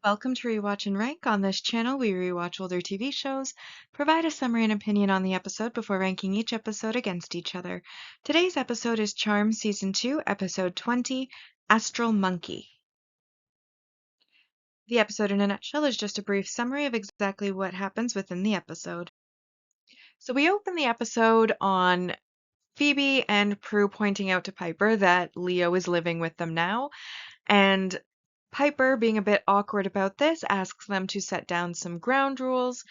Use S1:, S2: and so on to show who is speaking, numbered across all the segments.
S1: Welcome to Rewatch and Rank. On this channel, we rewatch older TV shows, provide a summary and opinion on the episode before ranking each episode against each other. Today's episode is Charmed Season 2, Episode 20, Astral Monkey. The episode in a nutshell is just a brief summary of exactly what happens within the episode. So we open the episode on Phoebe and Prue pointing out to Piper that Leo is living with them now, and Piper, being a bit awkward about this, asks them to set down some ground rules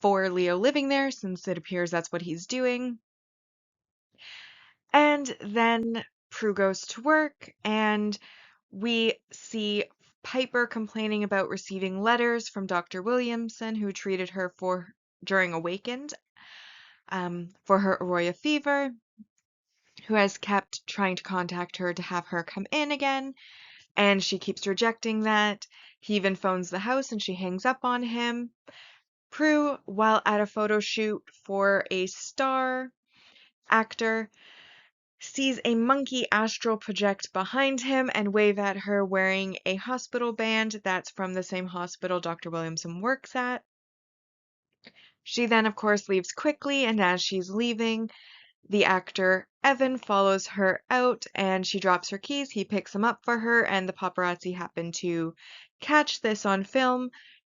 S1: for Leo living there, since it appears that's what he's doing. And then Prue goes to work, and we see Piper complaining about receiving letters from Dr. Williamson, who treated her during Awakened for her Aroya fever, who has kept trying to contact her to have her come in again, and she keeps rejecting that. He even phones the house and she hangs up on him. Prue, while at a photo shoot for a star actor, sees a monkey astral project behind him and wave at her wearing a hospital band that's from the same hospital Dr. Williamson works at. She then, of course, leaves quickly, and as she's leaving, the actor Evan follows her out and she drops her keys. He picks them up for her, and the paparazzi happen to catch this on film.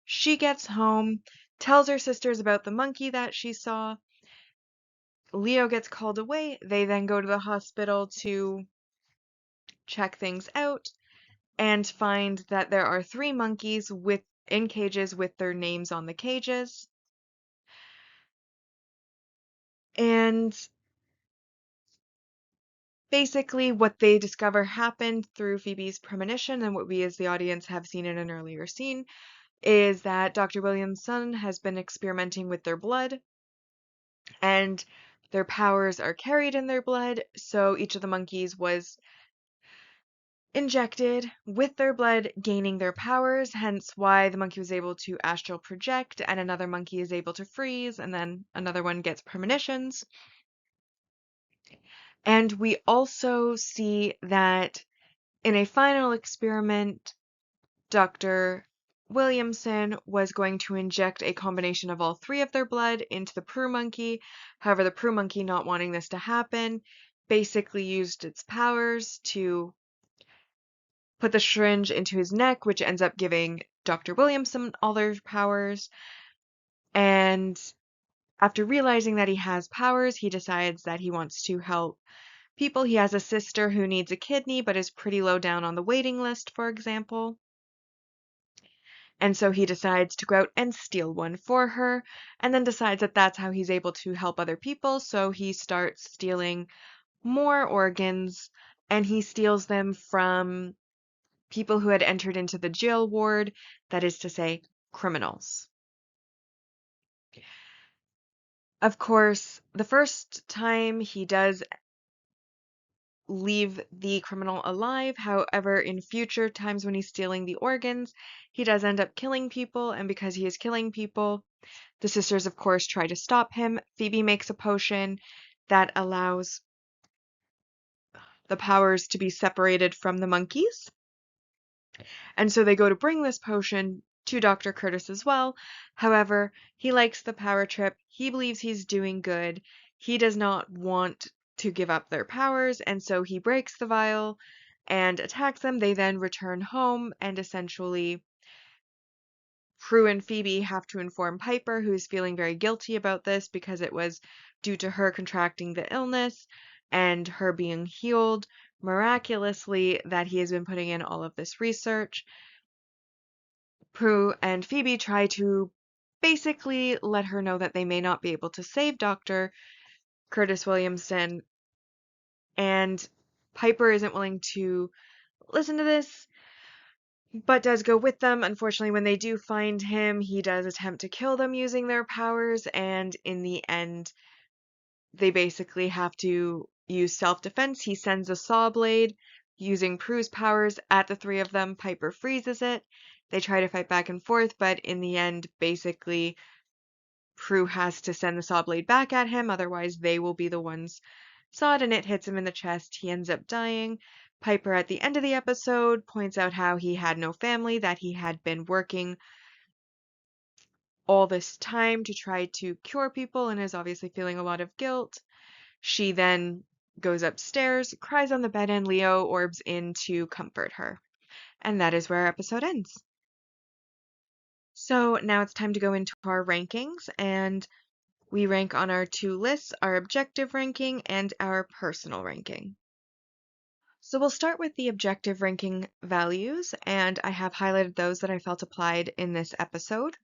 S1: She gets home, tells her sisters about the monkey that she saw. Leo gets called away. They then go to the hospital to check things out and find that there are 3 monkeys in cages with their names on the cages. And basically, what they discover happened through Phoebe's premonition, and what we as the audience have seen in an earlier scene, is that Dr. Williamson has been experimenting with their blood, and their powers are carried in their blood, so each of the monkeys was injected with their blood, gaining their powers, hence why the monkey was able to astral project, and another monkey is able to freeze, and then another one gets premonitions. And we also see that in a final experiment, Dr. Williamson was going to inject a combination of all 3 of their blood into the Prue monkey. However, the Prue monkey, not wanting this to happen, basically used its powers to put the syringe into his neck, which ends up giving Dr. Williamson all their powers. And after realizing that he has powers, he decides that he wants to help people. He has a sister who needs a kidney but is pretty low down on the waiting list, for example. And so he decides to go out and steal one for her, and then decides that that's how he's able to help other people. So he starts stealing more organs, and he steals them from people who had entered into the jail ward, that is to say, criminals. Of course, the first time he does leave the criminal alive. However, in future times when he's stealing the organs, he does end up killing people, and because he is killing people, the sisters, of course, try to stop him. Phoebe makes a potion that allows the powers to be separated from the monkeys. And so they go to bring this potion to Dr. Curtis as well. However, he likes the power trip. He believes he's doing good. He does not want to give up their powers, and so he breaks the vial and attacks them. They then return home, and essentially Prue and Phoebe have to inform Piper, who's feeling very guilty about this because it was due to her contracting the illness and her being healed miraculously that he has been putting in all of this research. Prue and Phoebe try to basically let her know that they may not be able to save Dr. Curtis Williamson, and Piper isn't willing to listen to this, but does go with them. Unfortunately, when they do find him, he does attempt to kill them using their powers, and in the end, they basically have to use self-defense. He sends a saw blade using Prue's powers at the 3 of them. Piper freezes it. They try to fight back and forth, but in the end, basically, Prue has to send the saw blade back at him, otherwise they will be the ones sawed, and it hits him in the chest. He ends up dying. Piper, at the end of the episode, points out how he had no family, that he had been working all this time to try to cure people and is obviously feeling a lot of guilt. She then goes upstairs, cries on the bed, and Leo orbs in to comfort her. And that is where our episode ends. So now it's time to go into our rankings, and we rank on our two lists, our objective ranking and our personal ranking. So we'll start with the objective ranking values, and I have highlighted those that I felt applied in this episode.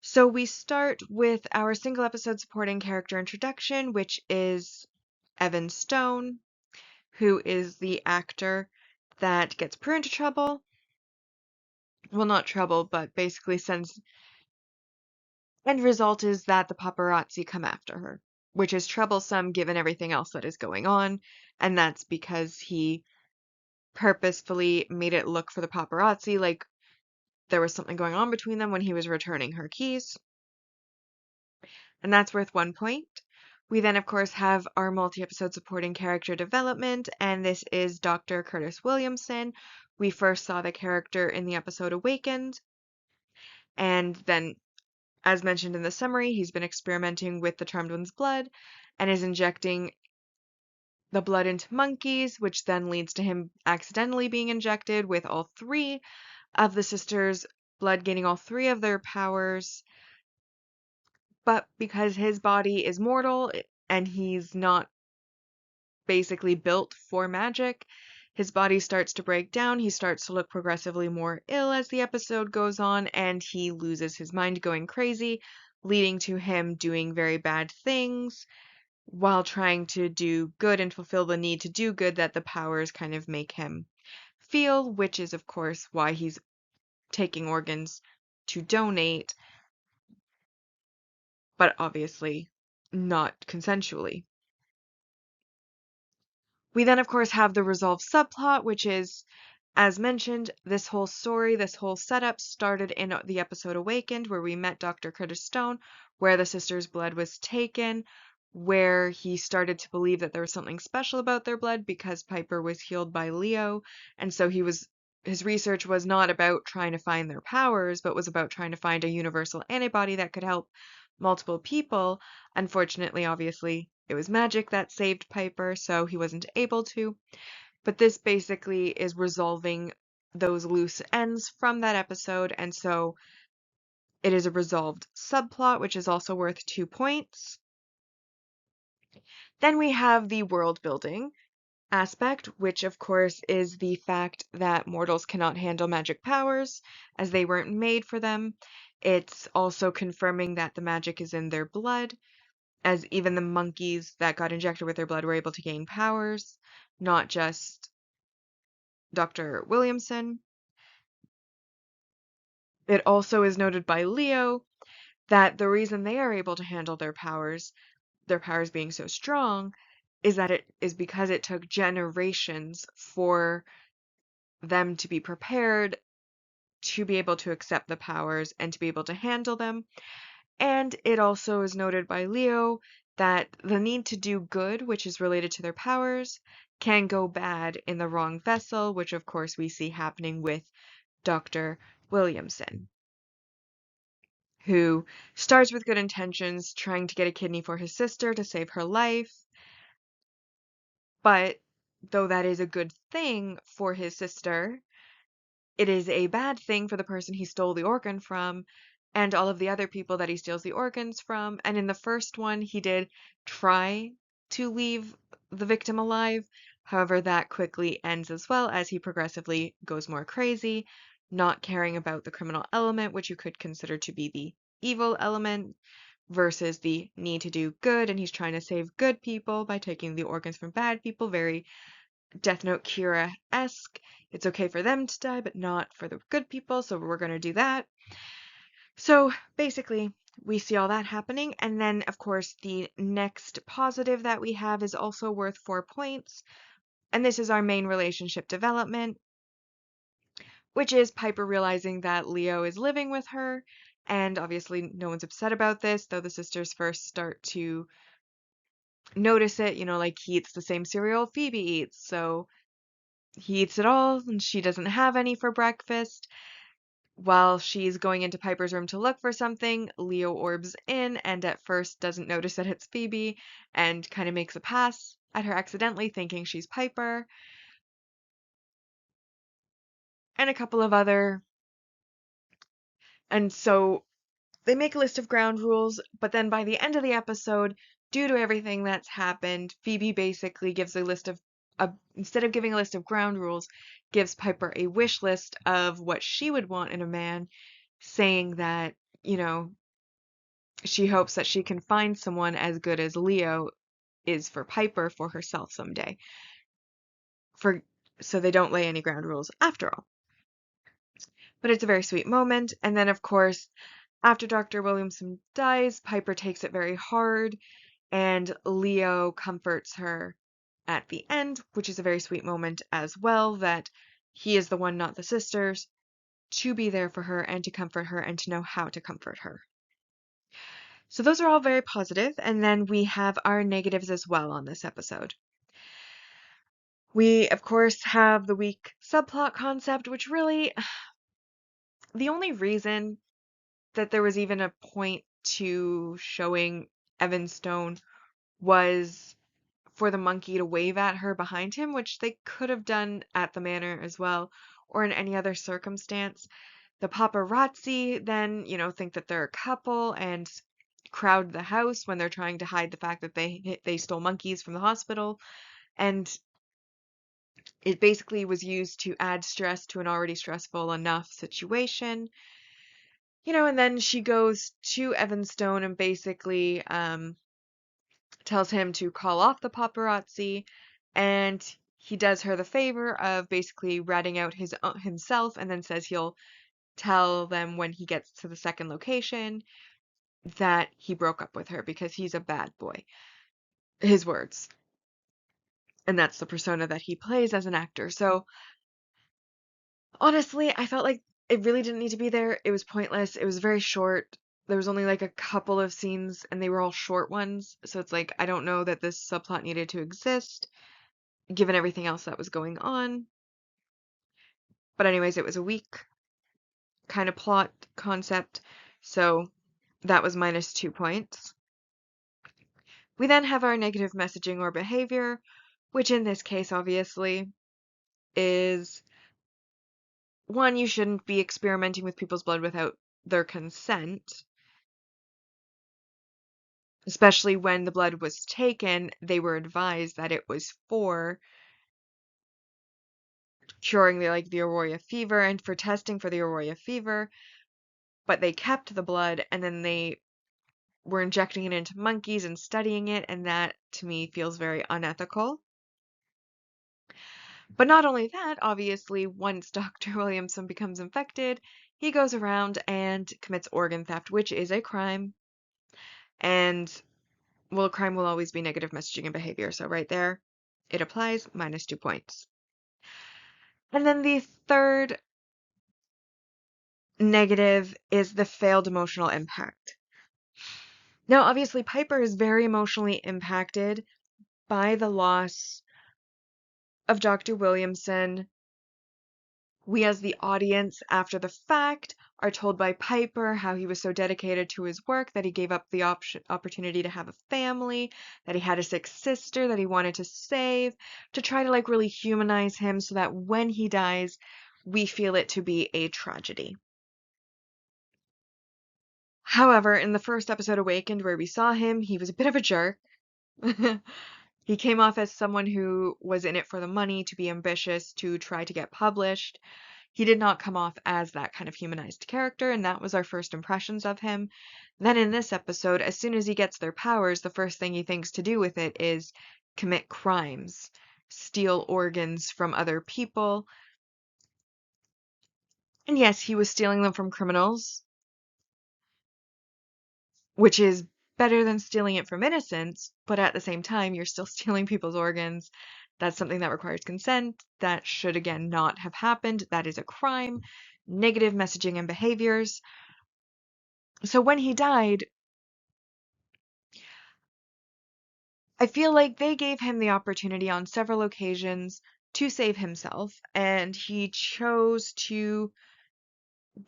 S1: So we start with our single episode supporting character introduction, which is Evan Stone, who is the actor that gets Prue into trouble. Well, not trouble, but basically sends. End result is that the paparazzi come after her, which is troublesome given everything else that is going on, and that's because he purposefully made it look for the paparazzi like there was something going on between them when he was returning her keys. And that's worth 1 point. We then, of course, have our multi-episode supporting character development, and this is Dr. Curtis Williamson. We first saw the character in the episode Awakened, and then, as mentioned in the summary, he's been experimenting with the Charmed One's blood and is injecting the blood into monkeys, which then leads to him accidentally being injected with all three of the sisters' blood, gaining all three of their powers. But because his body is mortal and he's not basically built for magic, his body starts to break down. He starts to look progressively more ill as the episode goes on, and he loses his mind, going crazy, leading to him doing very bad things while trying to do good and fulfill the need to do good that the powers kind of make him feel, which is, of course, why he's taking organs to donate, but obviously not consensually. We then, of course, have the resolve subplot, which is, as mentioned, this whole story, this whole setup started in the episode Awakened, where we met Dr. Curtis Stone, where the sisters' blood was taken, where he started to believe that there was something special about their blood because Piper was healed by Leo, and so his research was not about trying to find their powers, but was about trying to find a universal antibody that could help multiple people. Unfortunately, obviously, it was magic that saved Piper, so he wasn't able to. But this basically is resolving those loose ends from that episode, and so it is a resolved subplot, which is also worth 2 points. Then we have the world building aspect, which of course is the fact that mortals cannot handle magic powers as they weren't made for them. It's also confirming that the magic is in their blood, as even the monkeys that got injected with their blood were able to gain powers, not just Dr. Williamson. It also is noted by Leo that the reason they are able to handle their powers being so strong, is that it is because it took generations for them to be prepared to be able to accept the powers and to be able to handle them. And it also is noted by Leo that the need to do good, which is related to their powers, can go bad in the wrong vessel, which of course we see happening with Dr. Williamson, who starts with good intentions, trying to get a kidney for his sister to save her life. But though that is a good thing for his sister, it is a bad thing for the person he stole the organ from and all of the other people that he steals the organs from. And in the first one, he did try to leave the victim alive. However, that quickly ends as well as he progressively goes more crazy, not caring about the criminal element, which you could consider to be the evil element, versus the need to do good. And he's trying to save good people by taking the organs from bad people. Very Death Note Kira-esque. It's okay for them to die, but not for the good people, so we're going to do that. So basically, we see all that happening, and then, of course, the next positive that we have is also worth 4 points, and this is our main relationship development, which is Piper realizing that Leo is living with her, and obviously no one's upset about this, though the sisters first start to notice it, like he eats the same cereal Phoebe eats, so he eats it all and she doesn't have any for breakfast. While she's going into Piper's room to look for something, Leo orbs in and at first doesn't notice that it's Phoebe and kind of makes a pass at her accidentally, thinking she's Piper, and a couple of other. And so they make a list of ground rules, but then by the end of the episode, due to everything that's happened, Phoebe basically gives a list of, instead of giving a list of ground rules, gives Piper a wish list of what she would want in a man, saying that, you know, she hopes that she can find someone as good as Leo is for Piper for herself someday. For so they don't lay any ground rules after all. But it's a very sweet moment. And then of course, after Dr. Williamson dies, Piper takes it very hard and Leo comforts her at the end, which is a very sweet moment as well, that he is the one, not the sisters, to be there for her and to comfort her and to know how to comfort her. So those are all very positive, and then we have our negatives as well on this episode. We, of course, have the weak subplot concept, which really, the only reason that there was even a point to showing Evan Stone was for the monkey to wave at her behind him, which they could have done at the manor as well, or in any other circumstance. The paparazzi then, think that they're a couple and crowd the house when they're trying to hide the fact that they stole monkeys from the hospital. And it basically was used to add stress to an already stressful enough situation. And then she goes to Evan Stone and basically tells him to call off the paparazzi, and he does her the favor of basically ratting out himself, and then says he'll tell them when he gets to the second location that he broke up with her because he's a bad boy. His words. And that's the persona that he plays as an actor. So honestly, I felt like it really didn't need to be there. It was pointless. It was very short. There was only like a couple of scenes and they were all short ones. So it's like, I don't know that this subplot needed to exist given everything else that was going on. But anyways, it was a weak kind of plot concept. So that was minus 2 points. We then have our negative messaging or behavior, which in this case obviously is one, you shouldn't be experimenting with people's blood without their consent. Especially when the blood was taken, they were advised that it was for curing the Aurora fever and for testing for the Aurora fever, but they kept the blood and then they were injecting it into monkeys and studying it, and that to me feels very unethical. But not only that, obviously, once Dr. Williamson becomes infected, he goes around and commits organ theft, which is a crime. And well, crime will always be negative messaging and behavior. So right there, it applies, minus 2 points. And then the third negative is the failed emotional impact. Now, obviously, Piper is very emotionally impacted by the loss of Dr. Williamson. We, as the audience, after the fact, are told by Piper how he was so dedicated to his work that he gave up the opportunity to have a family, that he had a sick sister that he wanted to save, to try to really humanize him so that when he dies, we feel it to be a tragedy. However, in the first episode Awakened where we saw him, he was a bit of a jerk. He came off as someone who was in it for the money, to be ambitious, to try to get published. He did not come off as that kind of humanized character, and that was our first impressions of him. Then in this episode, as soon as he gets their powers, the first thing he thinks to do with it is commit crimes, steal organs from other people. And yes, he was stealing them from criminals, which is better than stealing it from innocents, but at the same time, you're still stealing people's organs. That's something that requires consent. That should, again, not have happened. That is a crime. Negative messaging and behaviors. So when he died, I feel like they gave him the opportunity on several occasions to save himself, and he chose to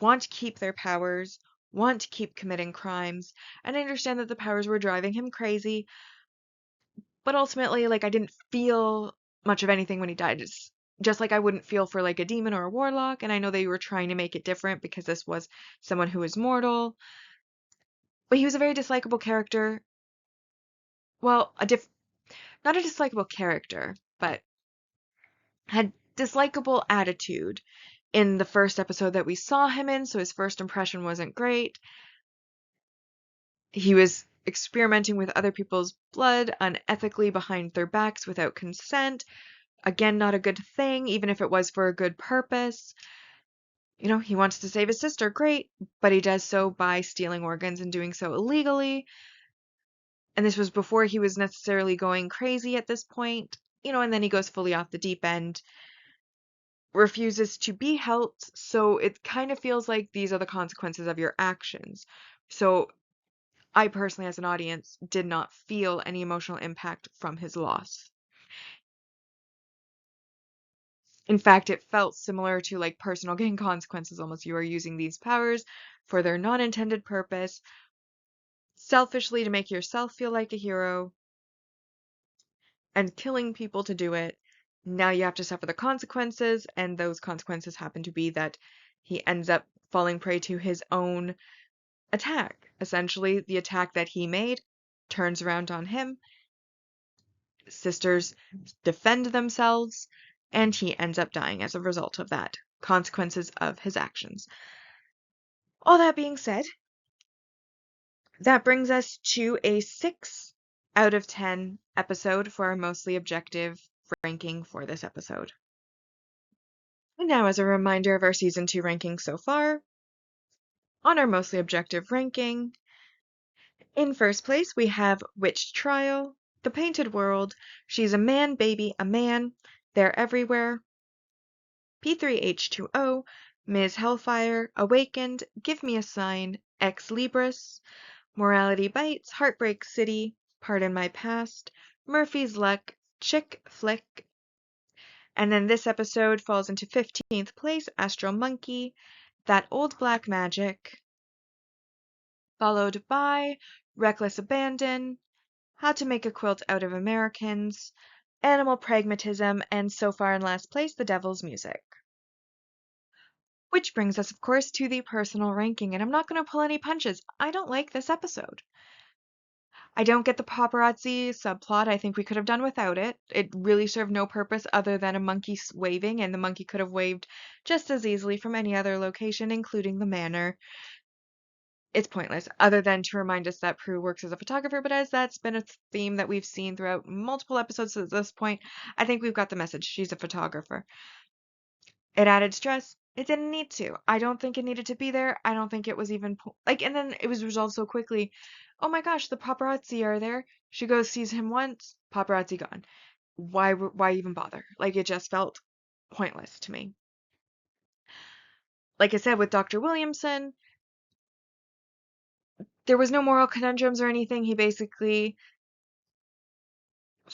S1: want to keep their powers, want to keep committing crimes, and I understand that the powers were driving him crazy, but ultimately, like, I didn't feel much of anything when he died. It's just like I wouldn't feel for like a demon or a warlock, and I know they were trying to make it different because this was someone who was mortal, but he was a very dislikable character. Well, not a dislikable character, but had dislikable attitude in the first episode that we saw him in, so his first impression wasn't great. He was experimenting with other people's blood unethically behind their backs without consent. Again, not a good thing, even if it was for a good purpose. You know, he wants to save his sister, great, but he does so by stealing organs and doing so illegally. And this was before he was necessarily going crazy at this point, you know, and then he goes fully off the deep end, refuses to be helped, so it kind of feels like these are the consequences of your actions. So I personally, as an audience, did not feel any emotional impact from his loss. In fact, it felt similar to like personal gain consequences almost. You are using these powers for their non-intended purpose, selfishly to make yourself feel like a hero, and killing people to do it. Now you have to suffer the consequences, and those consequences happen to be that he ends up falling prey to his own attack. Essentially, the attack that he made turns around on him. Sisters defend themselves, and he ends up dying as a result of that. Consequences of his actions. All that being said, that brings us to a 6 out of 10 episode for our mostly objective ranking for this episode. And now, as a reminder of our season 2 ranking so far, on our mostly objective ranking, in first place we have Witch Trial, The Painted World, She's a Man, Baby, a Man, They're Everywhere, P3H2O, Ms. Hellfire, Awakened, Give Me a Sign, Ex Libris, Morality Bites, Heartbreak City, Pardon My Past, Murphy's Luck, Chick Flick, and then this episode falls into 15th place, Astral Monkey, That Old Black Magic, followed by Reckless Abandon, How to Make a Quilt Out of Americans, Animal Pragmatism, and so far in last place, The Devil's Music. Which brings us, of course, to the personal ranking, and I'm not going to pull any punches. I don't like this episode. I don't get the paparazzi subplot. I think we could have done without it. It really served no purpose other than a monkey waving, and the monkey could have waved just as easily from any other location, including the manor. It's pointless, other than to remind us that Prue works as a photographer, but as that's been a theme that we've seen throughout multiple episodes at this point, I think we've got the message. She's a photographer. It added stress. It didn't need to. I don't think it needed to be there. I don't think it was even like, and then it was resolved so quickly. Oh my gosh, the paparazzi are there. She goes, sees him once, paparazzi gone. Why even bother? Like, it just felt pointless to me. Like I said, with Dr. Williamson, there was no moral conundrums or anything. He basically,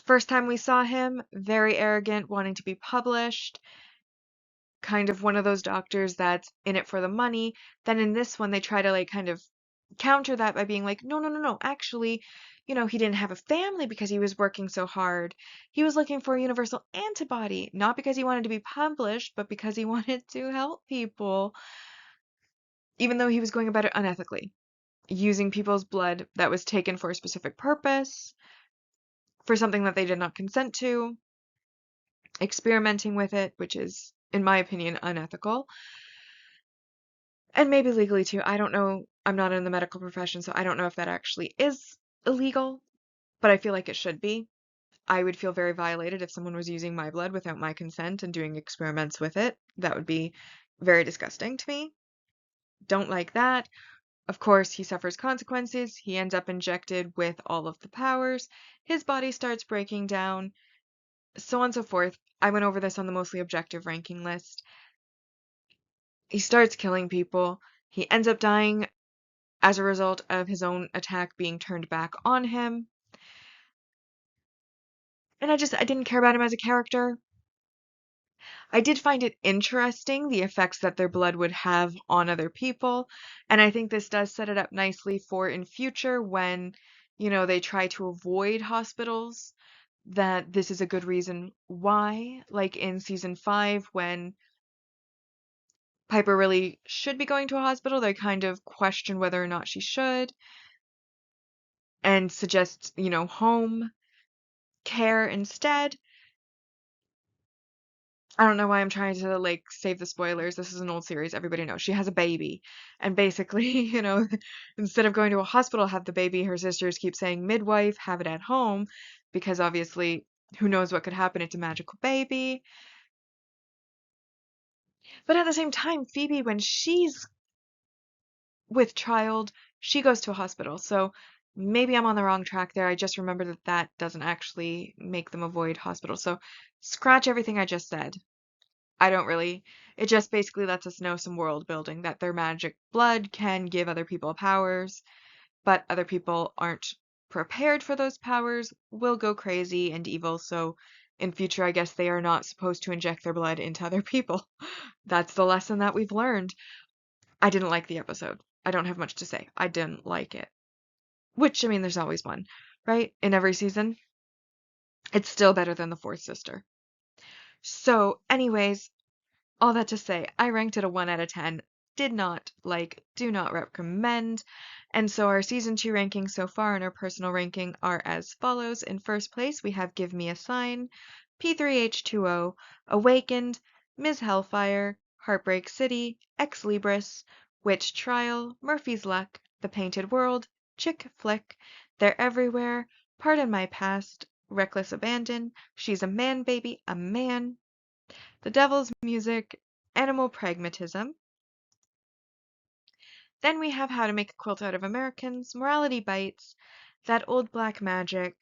S1: first time we saw him, very arrogant, wanting to be published, kind of one of those doctors that's in it for the money. Then in this one, they try to like kind of counter that by being like, no, no, no, no, actually, you know, he didn't have a family because he was working so hard. He was looking for a universal antibody, not because he wanted to be published, but because he wanted to help people, even though he was going about it unethically, using people's blood that was taken for a specific purpose, for something that they did not consent to, experimenting with it, which is, in my opinion, unethical. And maybe legally too. I don't know. I'm not in the medical profession, so I don't know if that actually is illegal, but I feel like it should be. I would feel very violated if someone was using my blood without my consent and doing experiments with it. That would be very disgusting to me. Don't like that. Of course, he suffers consequences. He ends up injected with all of the powers. His body starts breaking down, so on and so forth. I went over this on the mostly objective ranking list. He starts killing people. He ends up dying as a result of his own attack being turned back on him. And I didn't care about him as a character. I did find it interesting the effects that their blood would have on other people, and I think this does set it up nicely for in future when, they try to avoid hospitals, that this is a good reason why. Like in season 5, when Piper really should be going to a hospital, they kind of question whether or not she should and suggest, home care instead. I don't know why I'm trying to like save the spoilers. This is an old series. Everybody knows she has a baby. And basically, instead of going to a hospital, have the baby, her sisters keep saying midwife, have it at home, because obviously, who knows what could happen? It's a magical baby. But at the same time, Phoebe, when she's with child, she goes to a hospital. So maybe I'm on the wrong track there. I just remember that that doesn't actually make them avoid hospital. So scratch everything I just said. I don't really. It just basically lets us know some world building that their magic blood can give other people powers, but other people aren't prepared for those powers, will go crazy and evil. So in future, I guess they are not supposed to inject their blood into other people. That's the lesson that we've learned. I didn't like the episode. I don't have much to say. I didn't like it. Which, I mean, there's always one, right? In every season. It's still better than the fourth sister. So, anyways, all that to say, I ranked it a 1 out of 10. Did not like, do not recommend. And so our season 2 rankings so far and our personal ranking are as follows. In first place, we have Give Me a Sign, P3H2O, Awakened, Ms. Hellfire, Heartbreak City, Ex Libris, Witch Trial, Murphy's Luck, The Painted World, Chick Flick, They're Everywhere, Pardon My Past, Reckless Abandon, She's a Man Baby, a Man, The Devil's Music, Animal Pragmatism. Then we have How to Make a Quilt Out of Americans, Morality Bites, That Old Black Magic,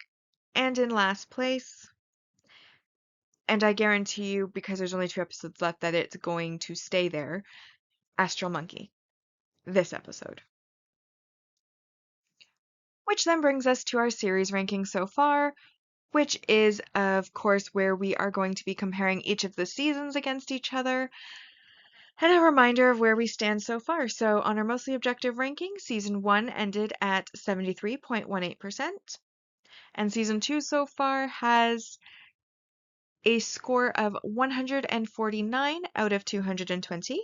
S1: and in last place, and I guarantee you, because there's only 2 episodes left, that it's going to stay there, Astral Monkey, this episode. Which then brings us to our series ranking so far, which is, of course, where we are going to be comparing each of the seasons against each other. And a reminder of where we stand so far. So on our mostly objective ranking, season 1 ended at 73.18%, and season 2 so far has a score of 149 out of 220.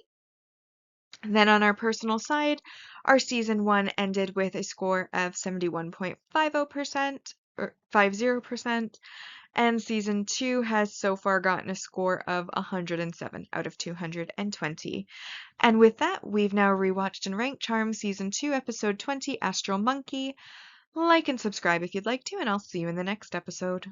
S1: Then on our personal side, our season 1 ended with a score of 71.50% or 50%, and season 2 has so far gotten a score of 107 out of 220. And with that, we've now rewatched and ranked Charmed Season 2, Episode 20, Astral Monkey. Like and subscribe if you'd like to, and I'll see you in the next episode.